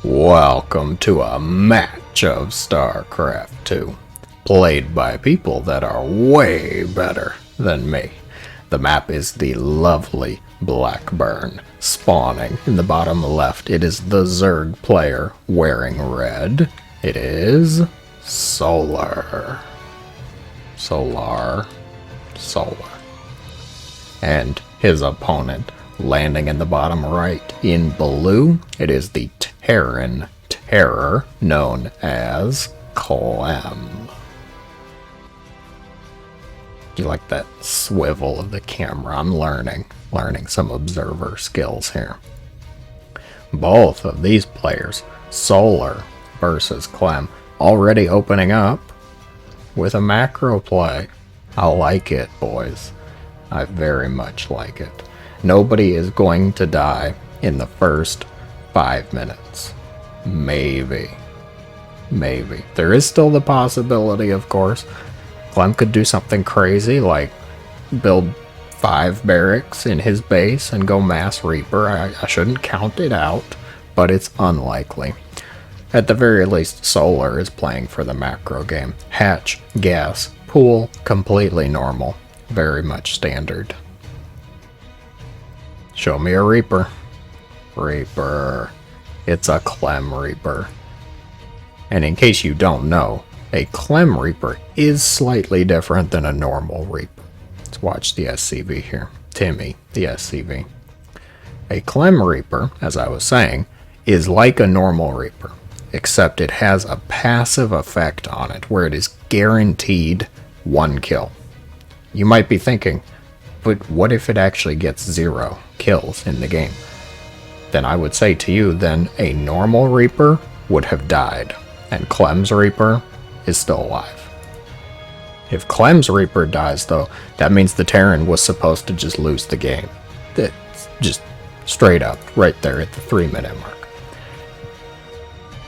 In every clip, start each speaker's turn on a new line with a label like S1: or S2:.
S1: Welcome to a match of Starcraft 2, played by people that are way better than me. The map is the lovely Blackburn. Spawning in the bottom left, it is the Zerg player wearing red. It is Solar. And his opponent, landing in the bottom right in blue, it is the Terran terror known as Clem. You like that swivel of the camera? I'm learning some observer skills here. Both of these players, Solar versus Clem, already opening up with a macro play. I like it, boys. I very much like it. Nobody is going to die in the first 5 minutes. Maybe. There is still the possibility, of course. Clem could do something crazy like build 5 barracks in his base and go mass Reaper. I shouldn't count it out, but it's unlikely. At the very least, Solar is playing for the macro game. Hatch, gas, pool, completely normal. Very much standard. Show me a Reaper. Reaper. It's a Clem Reaper. And in case you don't know, a Clem Reaper is slightly different than a normal Reaper. Let's watch the SCV here. Timmy, the SCV. A Clem Reaper, as I was saying, is like a normal Reaper, except it has a passive effect on it where it is guaranteed 1 kill. You might be thinking, but what if it actually gets 0 kills in the game? Then I would say to you, then a normal Reaper would have died, and Clem's Reaper is still alive. If Clem's Reaper dies, though, that means the Terran was supposed to just lose the game. It's just straight up, right there at the 3-minute mark.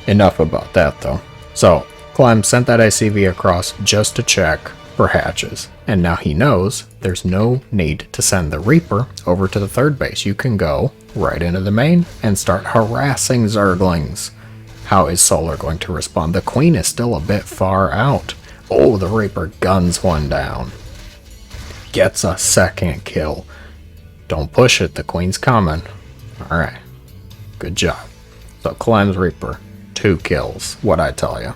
S1: Enough about that, though. So, Clem sent that ICV across just to check for hatches, and now he knows there's no need to send the Reaper over to the third base. You can go right into the main and start harassing Zerglings. How is Solar going to respond? The Queen is still a bit far out. Oh, the Reaper guns one down. Gets a second kill. Don't push it, the Queen's coming. Alright, good job. So Clem's Reaper, 2 kills, what I tell you.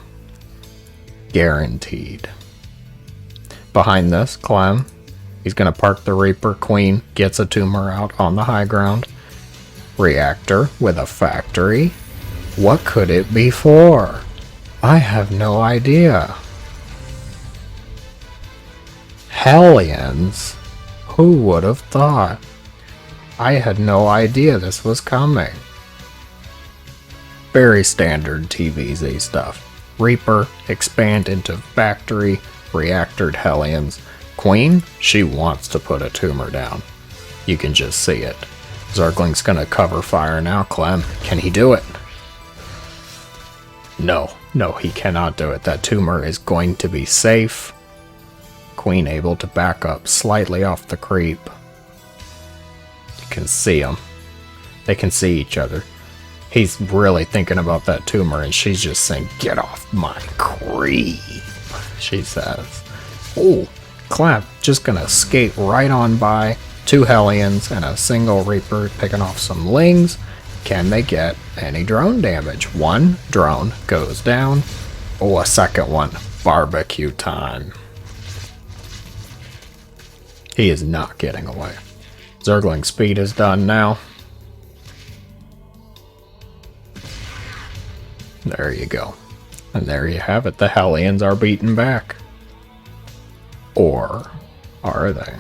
S1: Guaranteed. Behind this, Clem, he's going to park the Reaper. Queen gets a tumor out on the high ground. Reactor with a factory. What could it be for? I have no idea. Hellions? Who would have thought? I had no idea this was coming. Very standard TvZ stuff. Reaper, expand into factory, reactored Hellions. Queen, she wants to put a tumor down. You can just see it. Zergling's gonna cover fire now. Clem, can he do it? No, he cannot do it. That tumor is going to be safe. Queen able to back up slightly off the creep. You can see them. They can see each other. He's really thinking about that tumor, and she's just saying, "Get off my creep," she says. Oh, Clem just gonna skate right on by. 2 Hellions and a single Reaper picking off some Lings. Can they get any drone damage? 1 drone goes down. Oh, a second one. Barbecue time. He is not getting away. Zergling speed is done now. There you go. And there you have it. The Hellions are beaten back. Or are they?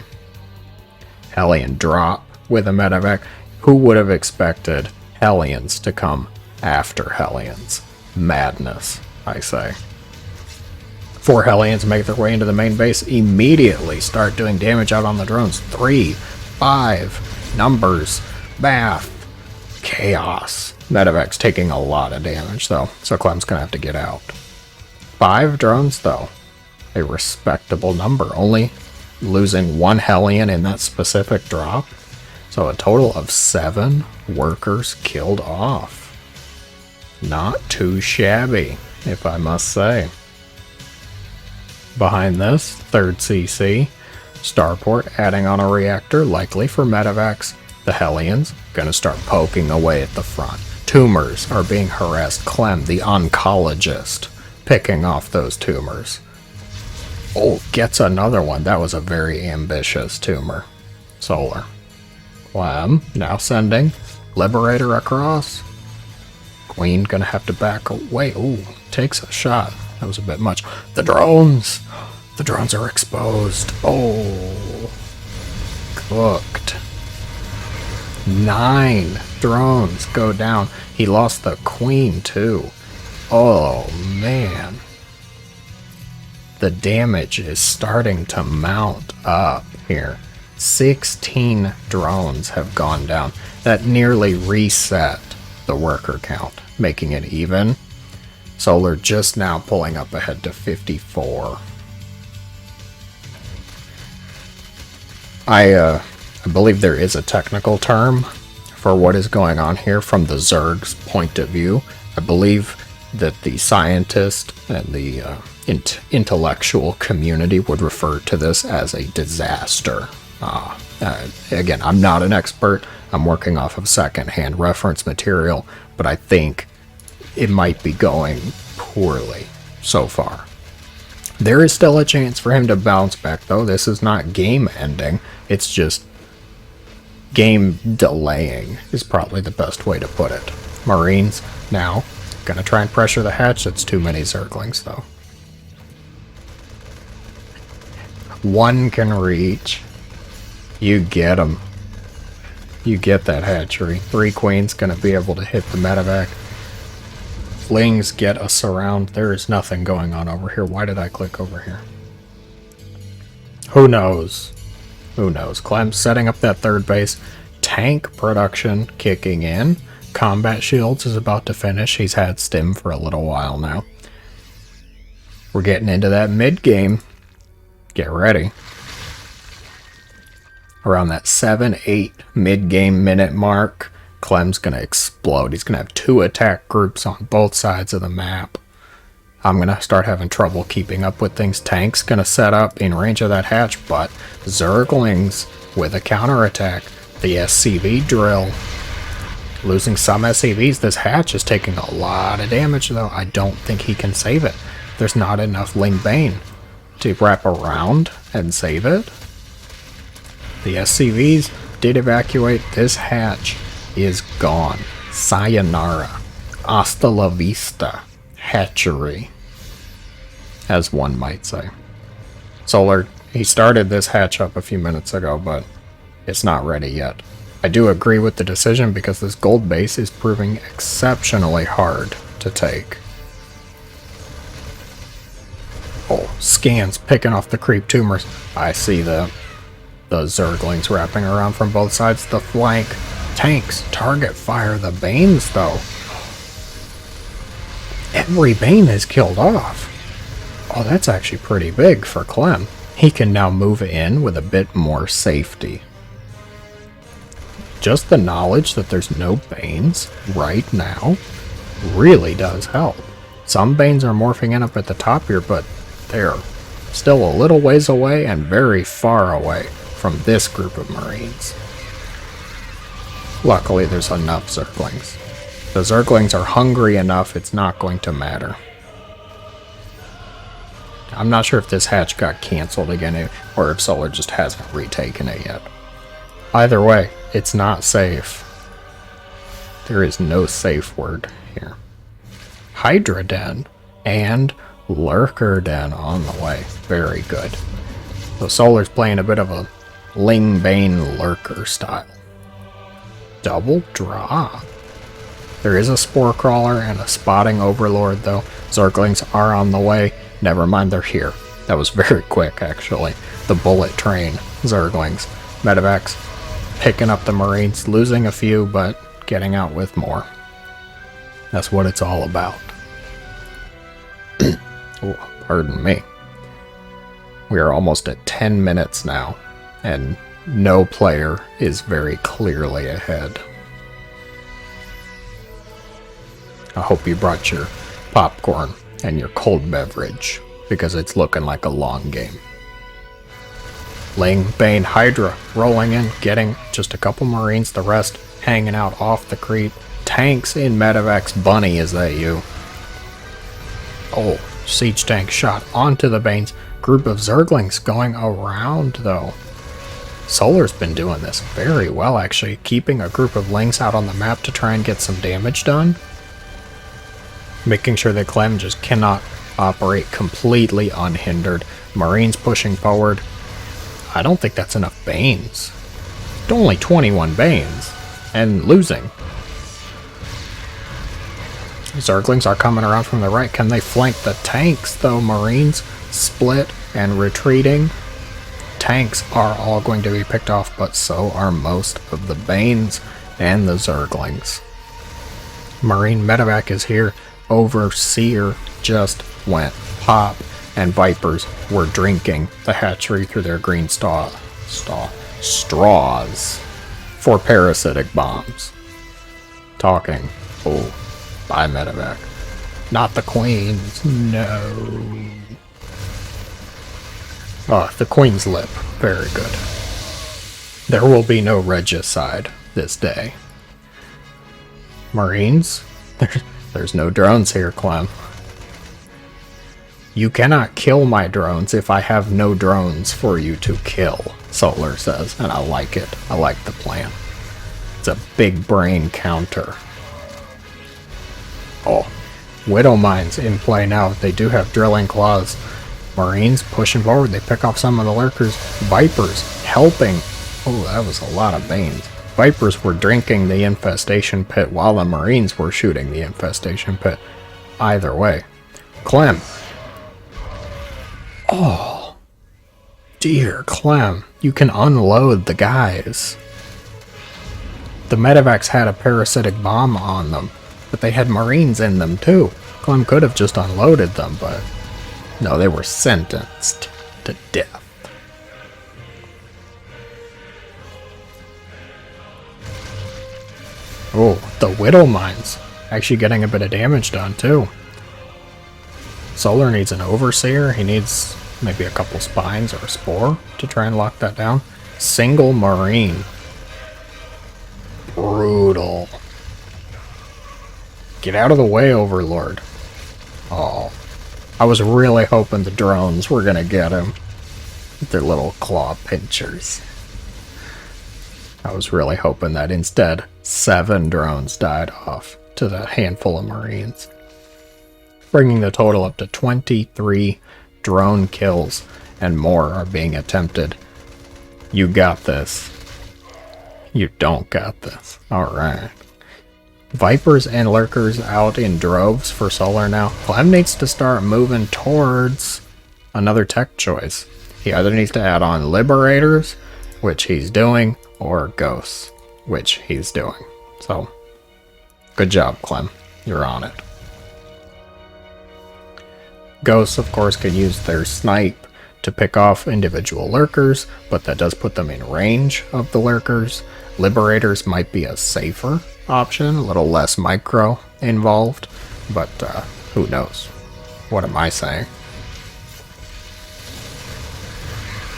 S1: Hellion drop with a medevac. Who would have expected Hellions to come after Hellions? Madness, I say. 4 Hellions make their way into the main base. Immediately start doing damage out on the drones. 3, 5, numbers, math, chaos. Medevac's taking a lot of damage, though, so Clem's gonna have to get out. 5 drones, though. A respectable number. Only losing 1 Hellion in that specific drop. So a total of 7 workers killed off. Not too shabby, if I must say. Behind this, 3rd CC, Starport adding on a reactor, likely for medevacs. The Hellions gonna start poking away at the front. Tumors are being harassed. Clem, the oncologist, picking off those tumors. Oh, gets another one. That was a very ambitious tumor. Solar. Clem, now sending. Liberator across. Queen gonna have to back away. Ooh, takes a shot. That was a bit much. The drones! The drones are exposed. Oh. Cooked. 9 drones go down. He lost the queen too. Oh man. The damage is starting to mount up here. 16 drones have gone down. That nearly reset the worker count, making it even. Solar just now pulling up ahead to 54. I believe there is a technical term for what is going on here from the Zerg's point of view. I believe that the scientist and the intellectual community would refer to this as a disaster. Again, I'm not an expert. I'm working off of secondhand reference material, but I think it might be going poorly so far. There is still a chance for him to bounce back, though. This is not game ending. It's just game delaying is probably the best way to put it. Marines now gonna try and pressure the hatch. That's too many Zerglings, though. One can reach. You get them. You get that hatchery. 3 queens gonna be able to hit the medevac. Lings get a surround. There is nothing going on over here. Why did I click over here? Who knows? Who knows? Clem setting up that 3rd base. Tank production kicking in. Combat shields is about to finish. He's had stim for a little while now. We're getting into that mid game. Get ready. Around that 7-8 mid-game minute mark, Clem's gonna explode. He's gonna have 2 attack groups on both sides of the map. I'm gonna start having trouble keeping up with things. Tank's gonna set up in range of that hatch, but Zerglings with a counterattack. The SCV drill. Losing some SCVs. This hatch is taking a lot of damage, though. I don't think he can save it. There's not enough Ling Bane to wrap around and save it. The SCVs did evacuate. This hatch is gone. Sayonara. Hasta la vista. Hatchery. As one might say. Solar, he started this hatch up a few minutes ago, but it's not ready yet. I do agree with the decision because this gold base is proving exceptionally hard to take. Oh, scans picking off the creep tumors. I see that. The Zerglings wrapping around from both sides. The flank. Tanks target fire the Banes, though. Every Bane is killed off. Oh, that's actually pretty big for Clem. He can now move in with a bit more safety. Just the knowledge that there's no Banes right now really does help. Some Banes are morphing in up at the top here, but they're still a little ways away and very far away from this group of Marines. Luckily, there's enough Zerglings. The Zerglings are hungry enough, it's not going to matter. I'm not sure if this hatch got cancelled again, or if Solar just hasn't retaken it yet. Either way, it's not safe. There is no safe word here. Hydra Den and Lurker Den on the way. Very good. So Solar's playing a bit of a Ling Bane Lurker style. Double draw. There is a Spore Crawler and a Spotting Overlord, though. Zerglings are on the way. Never mind, they're here. That was very quick, actually. The bullet train. Zerglings. Medevacs picking up the Marines, losing a few, but getting out with more. That's what it's all about. Oh, pardon me. We are almost at 10 minutes now, and no player is very clearly ahead. I hope you brought your popcorn and your cold beverage, because it's looking like a long game. Ling, Bane, Hydra rolling in, getting just a couple Marines, the rest hanging out off the creep. Tanks in medevacs. Bunny, is that you? Oh, siege tank shot onto the Banes. Group of Zerglings going around though. Solar's been doing this very well actually, keeping a group of Lings out on the map to try and get some damage done. Making sure that Clem just cannot operate completely unhindered. Marines pushing forward. I don't think that's enough Banes. Only 21 Banes. And losing. Zerglings are coming around from the right. Can they flank the tanks though? Marines split and retreating. Tanks are all going to be picked off, but so are most of the Banes and the Zerglings. Marine medevac is here. Overseer just went pop, and Vipers were drinking the hatchery through their green straws for parasitic bombs. Talking. Oh, bye medevac. Not the queens, no. Oh, the queen's lip. Very good. There will be no regicide this day. Marines? There's no drones here, Clem. You cannot kill my drones if I have no drones for you to kill, Solar says, and I like it. I like the plan. It's a big brain counter. Oh, Widow Mines in play now. They do have drilling claws. Marines pushing forward. They pick off some of the lurkers. Vipers helping. Oh, that was a lot of Banes. Vipers were drinking the infestation pit while the Marines were shooting the infestation pit. Either way. Clem. Oh, dear Clem. You can unload the guys. The medevacs had a parasitic bomb on them, but they had Marines in them too. Clem could have just unloaded them, but no, they were sentenced to death. Oh, the Widow Mines actually getting a bit of damage done too. Solar needs an Overseer. He needs maybe a couple Spines or a Spore to try and lock that down. Single Marine. Brutal. Get out of the way, Overlord. Oh, I was really hoping the drones were gonna get him. With their little claw pinchers. I was really hoping that instead 7 drones died off to the handful of Marines. Bringing the total up to 23 drone kills, and more are being attempted. You got this. You don't got this. Alright. Vipers and Lurkers out in droves for Solar now. Clem needs to start moving towards another tech choice. He either needs to add on Liberators, which he's doing, or Ghosts, which he's doing. So, good job, Clem. You're on it. Ghosts, of course, can use their snipe to pick off individual lurkers, but that does put them in range of the lurkers. Liberators might be a safer option, a little less micro involved, but who knows? What am I saying?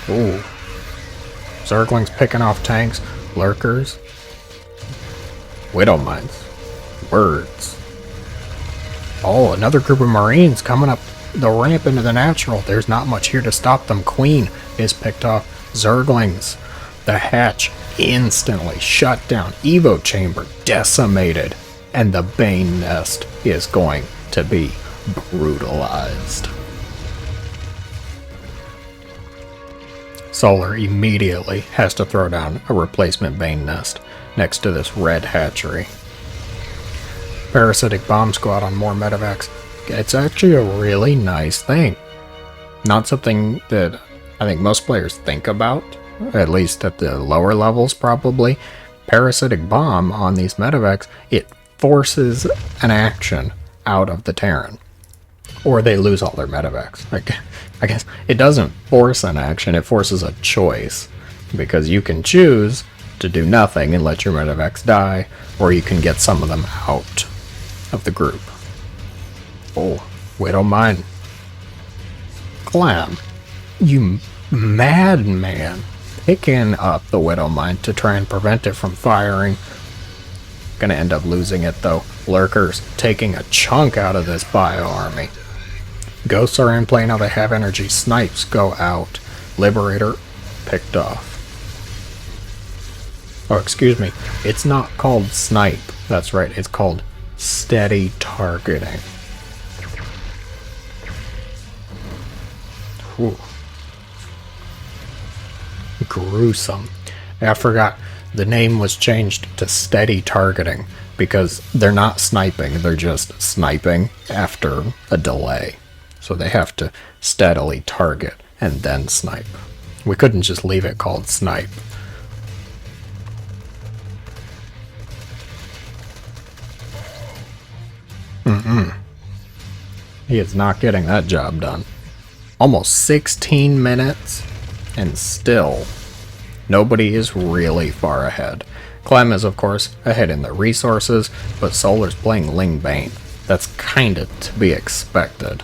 S1: Ooh. Zerglings picking off tanks, lurkers. Widow Mines. Words. Oh, another group of Marines coming up the ramp into the natural. There's not much here to stop them. Queen is picked off. Zerglings. The hatch instantly shut down. Evo chamber decimated. And the Bane nest is going to be brutalized. Solar immediately has to throw down a replacement Bane nest next to this red hatchery. Parasitic bomb squad on more medevacs. It's actually a really nice thing. Not something that I think most players think about, at least at the lower levels probably. Parasitic bomb on these medevacs, it forces an action out of the Terran. Or they lose all their medevacs. Like, I guess it doesn't force an action, it forces a choice. Because you can choose to do nothing and let your medevacs die, or you can get some of them out. of the group. Oh, Widow Mine. Clem, you madman. Picking up the Widow Mine to try and prevent it from firing. Gonna end up losing it though. Lurkers taking a chunk out of this bio army. Ghosts are in play now, they have energy. Snipes go out. Liberator picked off. Oh, excuse me. It's not called snipe. That's right, it's called steady targeting. Whew. Gruesome. I forgot the name was changed to steady targeting because they're not sniping, they're just sniping after a delay. So they have to steadily target and then snipe. We couldn't just leave it called snipe. He is not getting that job done. Almost 16 minutes and still nobody is really far ahead. Clem is of course ahead in the resources, but Solar's playing Ling Bane. That's kinda to be expected.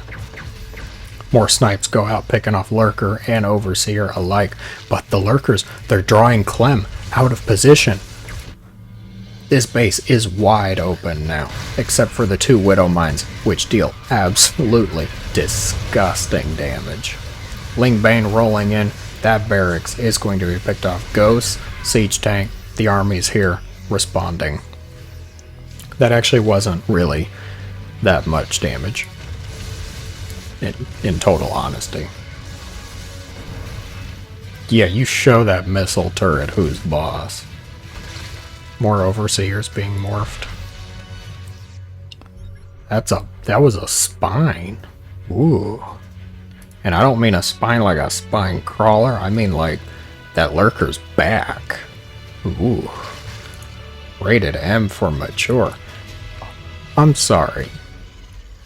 S1: More snipes go out picking off Lurker and Overseer alike, but the Lurkers, they're drawing Clem out of position. This base is wide open now, except for the 2 Widow Mines, which deal absolutely disgusting damage. Ling Bane rolling in, that barracks is going to be picked off. Ghosts, Siege Tank, the army's here, responding. That actually wasn't really that much damage, in total honesty. Yeah, you show that missile turret who's boss. More Overseers being morphed. That was a spine. Ooh. And I don't mean a spine like a spine crawler, I mean like that Lurker's back. Ooh. Rated M for mature. I'm sorry.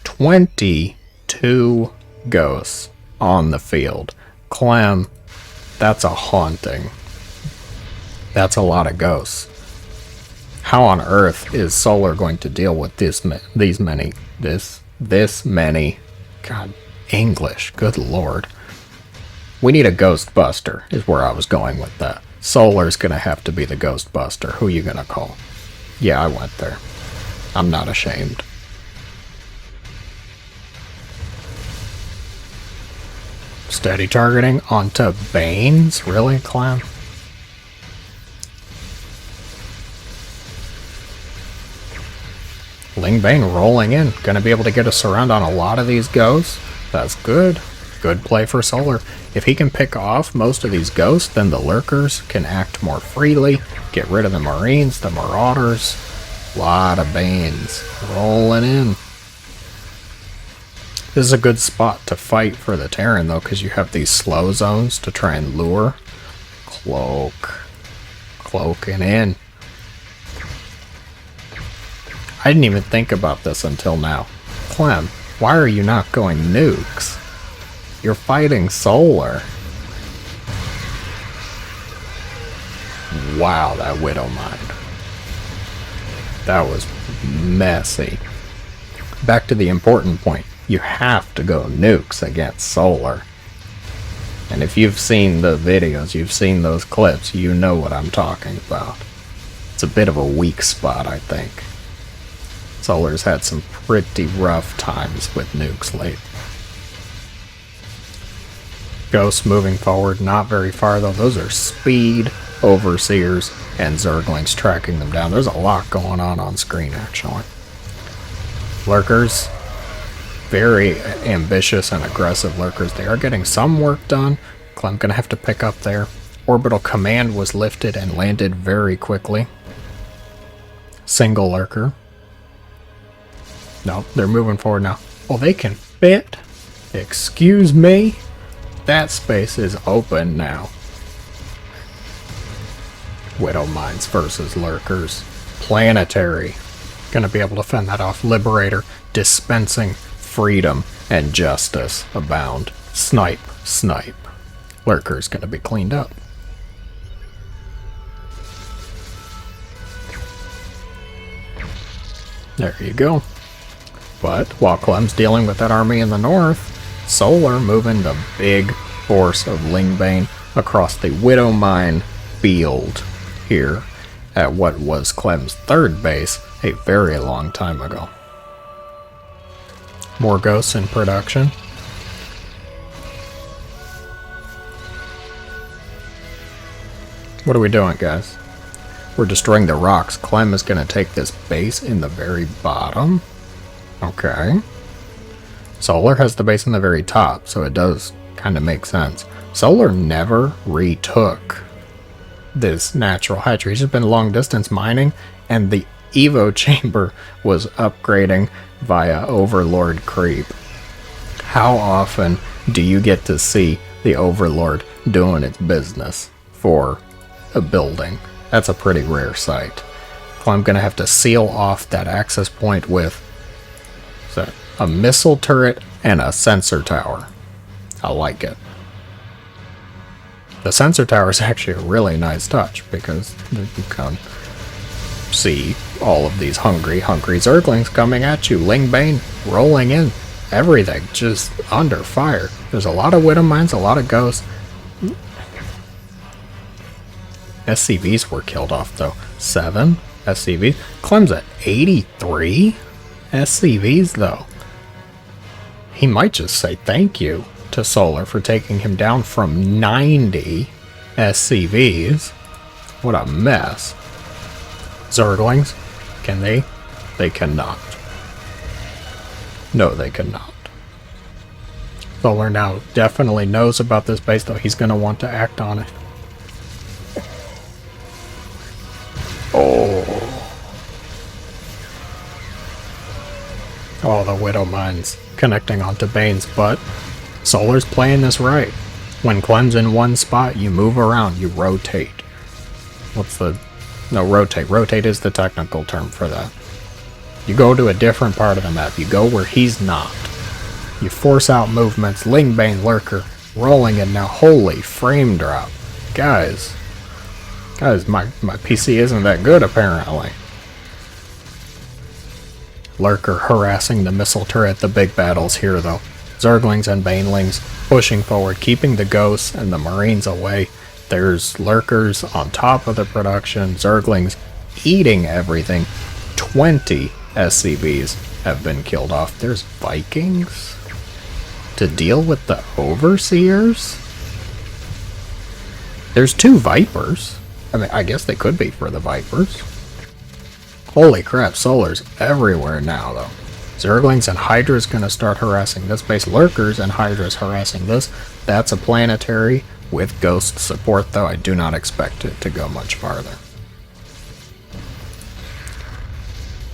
S1: 22 ghosts on the field. Clem, that's a haunting. That's a lot of ghosts. How on earth is Solar going to deal with this many? God, English, good lord. We need a Ghostbuster, is where I was going with that. Solar's gonna have to be the Ghostbuster. Who you gonna call? Yeah, I went there. I'm not ashamed. Steady targeting onto Banes? Really, Clem? Ling Bane rolling in. Gonna be able to get a surround on a lot of these ghosts. That's good. Good play for Solar. If he can pick off most of these ghosts, then the Lurkers can act more freely. Get rid of the Marines, the Marauders. Lot of Banes rolling in. This is a good spot to fight for the Terran though, because you have these slow zones to try and lure. Cloaking in. I didn't even think about this until now. Clem, why are you not going nukes? You're fighting Solar. Wow, that Widow Mine. That was messy. Back to the important point. You have to go nukes against Solar. And if you've seen the videos, you've seen those clips, you know what I'm talking about. It's a bit of a weak spot, I think. Solar's had some pretty rough times with nukes lately. Ghosts moving forward, not very far though. Those are speed Overseers and Zerglings tracking them down. There's a lot going on screen actually. Lurkers, very ambitious and aggressive Lurkers. They are getting some work done. Clem gonna have to pick up there. Orbital command was lifted and landed very quickly. Single Lurker. No, they're moving forward now. Oh, they can fit? Excuse me? That space is open now. Widow Mines versus Lurkers. Planetary. Gonna be able to fend that off. Liberator. Dispensing freedom and justice abound. Snipe. Lurker's gonna be cleaned up. There you go. But while Clem's dealing with that army in the north, Solar moving the big force of Lingbane across the Widowmine field here at what was Clem's third base a very long time ago. More ghosts in production. What are we doing, guys? We're destroying the rocks. Clem is going to take this base in the very bottom. Okay. Solar has the base in the very top, so it does kind of make sense. Solar never retook this natural hatchery. He's just been long distance mining, and the Evo chamber was upgrading via Overlord creep. How often do you get to see the Overlord doing its business for a building? That's a pretty rare sight. So I'm going to have to seal off that access point with a missile turret and a sensor tower. I like it. The sensor tower is actually a really nice touch because you can see all of these hungry Zerglings coming at you. Lingbane rolling in. Everything just under fire. There's a lot of Widow Mines, a lot of ghosts. SCVs were killed off though. 7 SCVs. Clem's at 83 SCVs though. He might just say thank you to Solar for taking him down from 90 SCVs. What a mess. Zerglings, can they? They cannot. No, they cannot. Solar now definitely knows about this base, though he's going to want to act on it. Oh, the Widow Mines connecting onto Bane's butt. Solar's playing this right. When Clem's in one spot, you move around, you rotate. No, rotate. Rotate is the technical term for that. You go to a different part of the map. You go where he's not. You force out movements. Lingbane Lurker rolling in now. Holy frame drop. Guys, my PC isn't that good apparently. Lurker harassing the missile turret. The big battles here though. Zerglings and Banelings pushing forward, keeping the ghosts and the Marines away. There's Lurkers on top of the production. Zerglings eating everything. 20 SCVs have been killed off. There's Vikings to deal with the Overseers. There's 2 Vipers. I mean, I guess they could be for the Vipers. Holy crap, Solar's everywhere now, though. Zerglings and Hydra's gonna start harassing this base. Lurkers and Hydra's harassing this. That's a planetary with ghost support, though. I do not expect it to go much farther.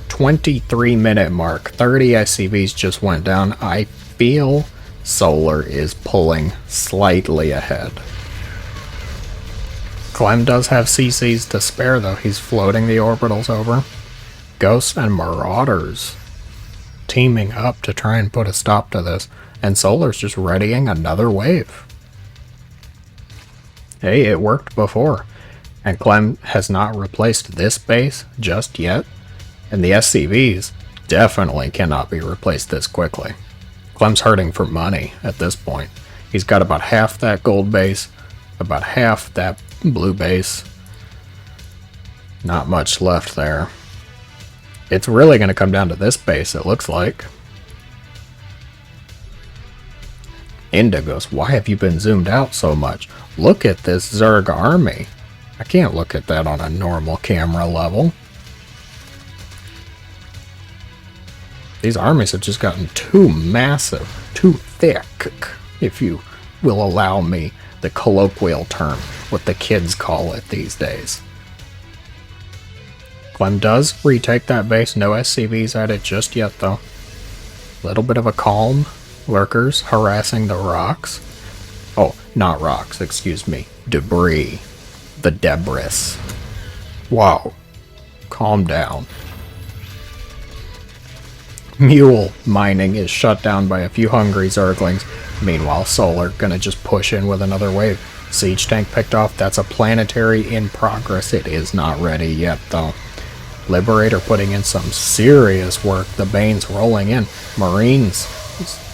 S1: 23-minute mark. 30 SCVs just went down. I feel Solar is pulling slightly ahead. Clem does have CCs to spare, though. He's floating the orbitals over. Ghosts and Marauders teaming up to try and put a stop to this. And Solar's just readying another wave. Hey, it worked before. And Clem has not replaced this base just yet. And the SCVs definitely cannot be replaced this quickly. Clem's hurting for money at this point. He's got about half that gold base, about half that blue base. Not much left there. It's really going to come down to this base, it looks like. Indigos, why have you been zoomed out so much? Look at this Zerg army. I can't look at that on a normal camera level. These armies have just gotten too massive, too thick, if you will allow me the colloquial term, what the kids call it these days. Clem does retake that base, no SCVs at it just yet though. Little bit of a calm. Lurkers harassing the rocks. Oh, not rocks, excuse me. Debris. The debris. Wow. Calm down. Mule mining is shut down by a few hungry Zerglings. Meanwhile, Solar gonna just push in with another wave. Siege tank picked off. That's a planetary in progress. It is not ready yet, though. Liberator putting in some serious work. The Bane's rolling in. Marines,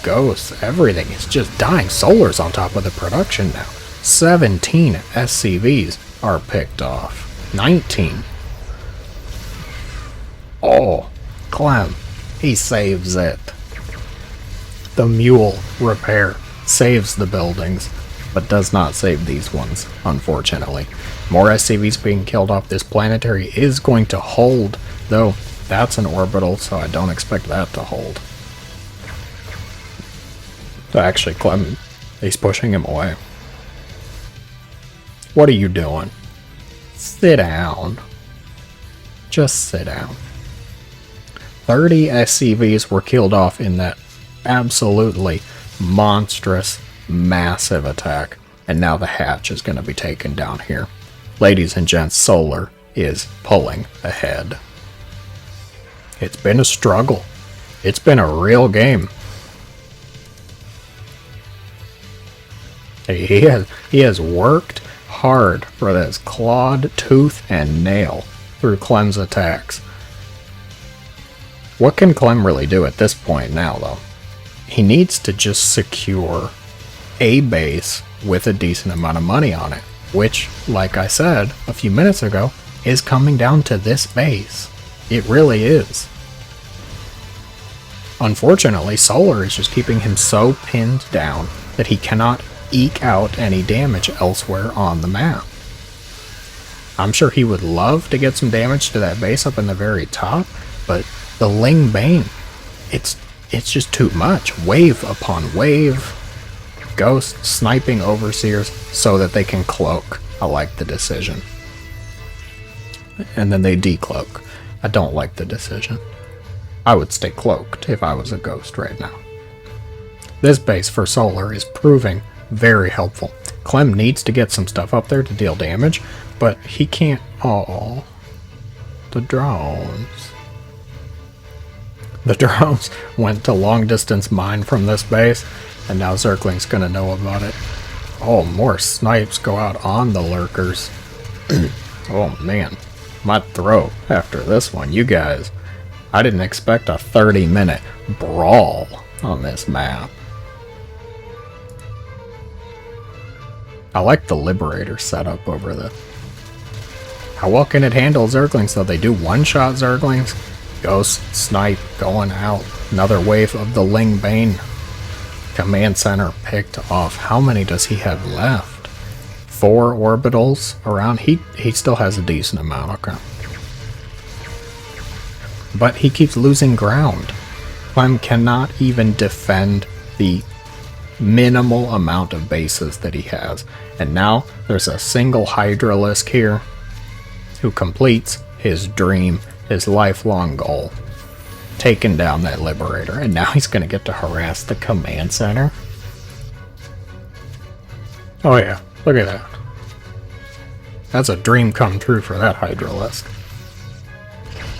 S1: Ghosts, everything is just dying. Solar's on top of the production now. 17 SCVs are picked off. 19. Oh, Clem, he saves it. The mule repair saves the buildings, but does not save these ones, unfortunately. More SCVs being killed off. This planetary is going to hold, though that's an orbital, so I don't expect that to hold. So actually, Clem, he's pushing him away. What are you doing? Sit down. Just sit down. 30 SCVs were killed off in that absolutely monstrous, massive attack. And now the hatch is going to be taken down here. Ladies and gents, Solar is pulling ahead. It's been a struggle. It's been a real game. He has worked hard for this, clawed tooth and nail through Clem's attacks. What can Clem really do at this point now, though? He needs to just secure a base with a decent amount of money on it, which, like I said a few minutes ago, is coming down to this base. It really is. Unfortunately, Solar is just keeping him so pinned down that he cannot eke out any damage elsewhere on the map. I'm sure he would love to get some damage to that base up in the very top, but the Ling Bane, it's just too much. Wave upon wave. Ghosts sniping Overseers so that they can cloak. I like the decision. And then they decloak. I don't like the decision. I would stay cloaked if I was a Ghost right now. This base for Solar is proving very helpful. Clem needs to get some stuff up there to deal damage, but he can't. Oh, the drones. The drones went to long distance mine from this base, and now Zergling's gonna know about it. Oh, more snipes go out on the lurkers. Oh man, my throat after this one. You guys, I didn't expect a 30-minute brawl on this map. I like the Liberator setup over the... How well can it handle Zerglings, though? They do one-shot Zerglings. Ghost Snipe going out. Another wave of the Ling Bane. Command Center picked off. How many does he have left? 4 orbitals around. He still has a decent amount, okay. But he keeps losing ground. Clem cannot even defend the minimal amount of bases that he has. And now there's a single Hydralisk here who completes his dream, his lifelong goal, taking down that Liberator. And now he's going to get to harass the command center. Oh yeah, look at that. That's a dream come true for that Hydralisk.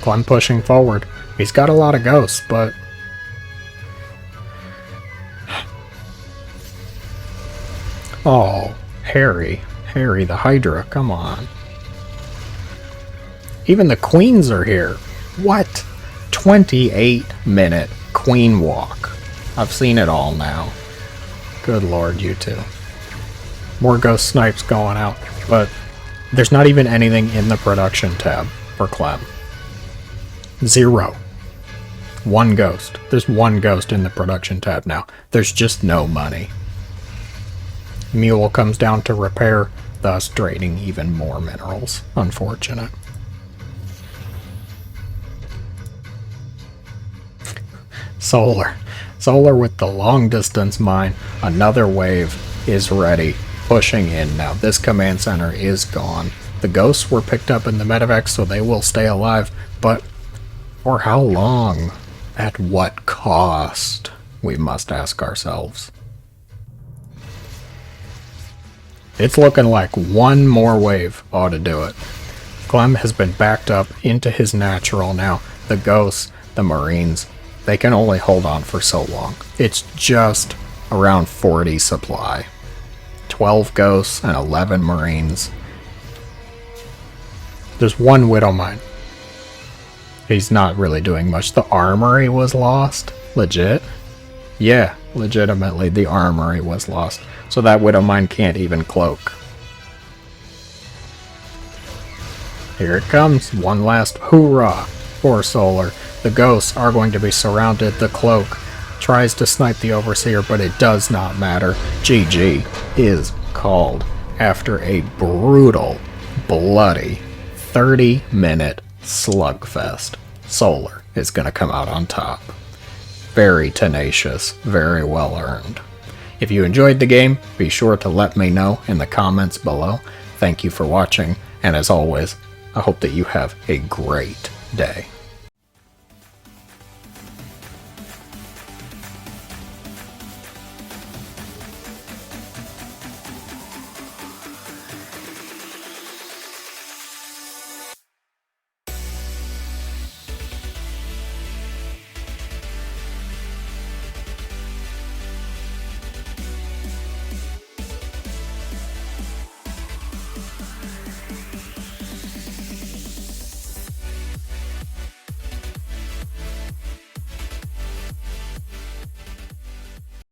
S1: Clem pushing forward. He's got a lot of ghosts, but oh, Harry the Hydra, come on. Even the queens are here. What? 28-minute queen walk. I've seen it all now. Good lord, you two. More ghost snipes going out, but there's not even anything in the production tab for Clem. 0. 1 ghost. There's 1 ghost in the production tab now. There's just no money. Mule comes down to repair, thus draining even more minerals. Unfortunate. Solar with the long distance mine. Another wave is ready, pushing in now. This command center is gone. The ghosts were picked up in the medevacs, so they will stay alive, but for how long? At what cost? We must ask ourselves. It's looking like 1 more wave ought to do it. Clem has been backed up into his natural now. The ghosts, the marines, they can only hold on for so long. It's just around 40 supply. 12 ghosts and 11 marines. There's 1 widow mine. He's not really doing much. The armory was lost. Legit. Yeah, legitimately, the armory was lost. So that Widowmine can't even cloak. Here it comes. One last hoorah for Solar. The ghosts are going to be surrounded. The cloak tries to snipe the Overseer, but it does not matter. GG is called after a brutal, bloody 30-minute slugfest. Solar is going to come out on top. Very tenacious, very well earned. If you enjoyed the game, be sure to let me know in the comments below. Thank you for watching, and as always, I hope that you have a great day.